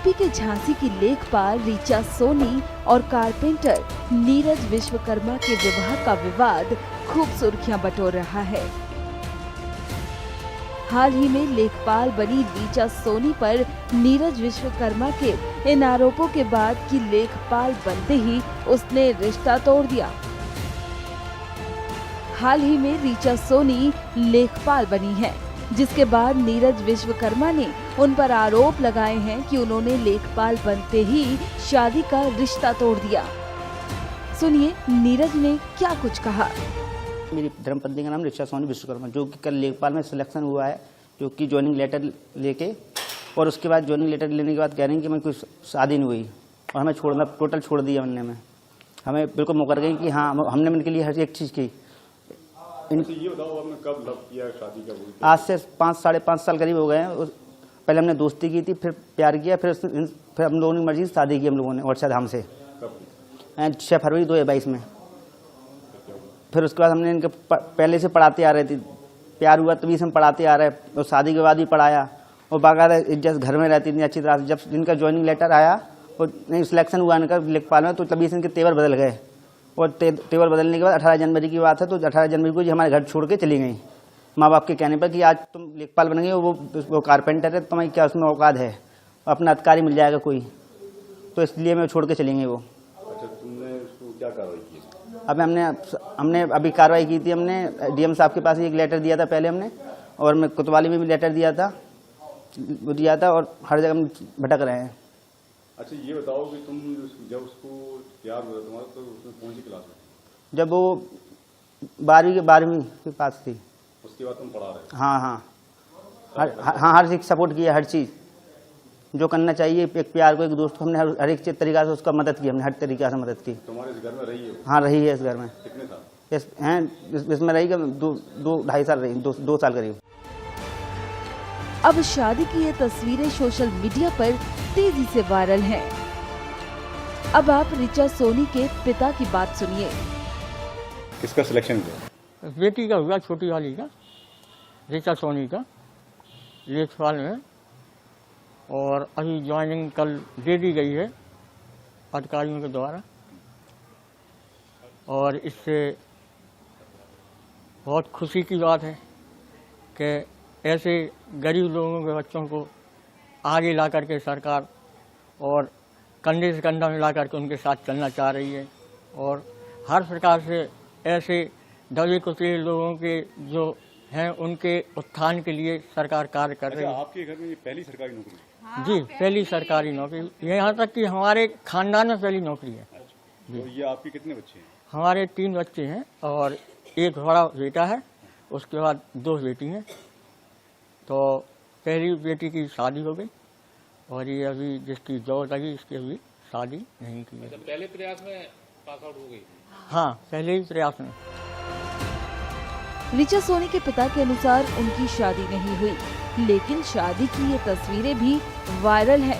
UP के झांसी की लेखपाल ऋचा सोनी और कारपेंटर नीरज विश्वकर्मा के विवाह का विवाद खूब सुर्खियां बटोर रहा है। हाल ही में लेखपाल बनी ऋचा सोनी पर नीरज विश्वकर्मा के इन आरोपों के बाद कि लेखपाल बनते ही उसने रिश्ता तोड़ दिया। हाल ही में ऋचा सोनी लेखपाल बनी है, जिसके बाद नीरज विश्वकर्मा ने उन पर आरोप लगाए हैं कि उन्होंने लेखपाल बनते ही शादी का रिश्ता तोड़ दिया। सुनिए नीरज ने क्या कुछ कहा। मेरी धर्मपत्नी का नाम ऋचा सोनी विश्वकर्मा, जो कि कल लेखपाल में सिलेक्शन हुआ है, जो कि ज्वाइनिंग लेटर लेके, और उसके बाद ज्वाइनिंग लेटर लेने के बाद कह रहे हैं कि मैं कोई शादी नहीं हुई और हमें छोड़ना टोटल छोड़ दिया बनने में। हमें बिल्कुल मुकर गई कि हाँ हमने उनके लिए हर एक चीज़ की। ये बताओ आपने कब लव किया, शादी कब हुई? आज से 5-5.5 साल करीब हो गए हैं। पहले हमने दोस्ती की थी, फिर प्यार किया, फिर हम लोगों की मर्जी से शादी की हम लोगों ने और शायद हमसे 6 फरवरी 2022 में। फिर उसके बाद हमने इनके पहले से पढ़ाते आ रहे थे, प्यार हुआ तभी से हम पढ़ाते आ रहे हैं और शादी के बाद भी पढ़ाया और बाकायदा इज्जत घर में रहती थी अच्छी तरह से। जब इनका ज्वाइनिंग लेटर आया और नहीं सिलेक्शन हुआ इनका लेखपाल में, तो तभी से इनके तेवर बदल गए और तेवर बदलने के बाद 18 जनवरी की बात है, तो 18 जनवरी को जी हमारे घर छोड़ के चली गई माँ बाप के कहने पर कि आज तुम लेखपाल बन गई, वो कारपेंटर है, तुम्हारी क्या उसमें औकात है, अपना अधिकारी मिल जाएगा कोई, तो इसलिए मैं छोड़ के चली गई वो। अच्छा, तुमने उसको क्या कार्रवाई की? अब हमने अभी कार्रवाई की थी। हमने डीएम साहब के पास एक लेटर दिया था पहले हमने, और मैं कोतवाली में भी लेटर दिया था और हर जगह भटक रहे हैं। अच्छा, ये बताओ कि तुम जब उसको प्यार हुआ तुम्हारा, तो उसमें कौन सी क्लास में? जब वो 12वीं के पास थी। उसके बाद तुम पढ़ा रहे? हाँ, हर चीज सपोर्ट किया, हर चीज जो करना चाहिए एक प्यार को, एक दोस्त को, हमने हर एक तरीका से उसका मदद की, हमने हर तरीका से मदद की। तुम्हारे इस घर में रही है? हाँ, रही है इस घर में। कितने साल? हैं इसमें रही 2-2.5 साल रही, 2 साल करीब। अब शादी की ये तस्वीरें सोशल मीडिया पर तेजी से वायरल हैं। अब आप ऋचा सोनी के पिता की बात सुनिए। किसका सिलेक्शन हुआ? बेटी का हुआ, छोटी वाली का, ऋचा सोनी का लेखपाल में, और अभी ज्वाइनिंग कल दे दी गई है अधिकारियों के द्वारा। और इससे बहुत खुशी की बात है कि ऐसे गरीब लोगों के बच्चों को आगे ला करके सरकार और कंधे से कंधा मिला करके उनके साथ चलना चाह रही है, और हर प्रकार से ऐसे दबे कुचले लोगों के जो हैं उनके उत्थान के लिए सरकार कार्य कर रही है। आपके घर में ये पहली सरकारी नौकरी? जी, पहली सरकारी नौकरी, यहाँ तक कि हमारे खानदान में पहली नौकरी है। तो ये आपके कितने बच्चे हैं? हमारे 3 बच्चे हैं और एक बड़ा बेटा है, उसके बाद 2 बेटी हैं। तो पहली बेटी की शादी हो गई और ये अभी जिसकी जॉब लगी इसकी अभी शादी नहीं की है। पहले प्रयास में पास आउट हो गई? हाँ, पहले ही प्रयास में। ऋचा सोनी के पिता के अनुसार उनकी शादी नहीं हुई, लेकिन शादी की ये तस्वीरें भी वायरल है।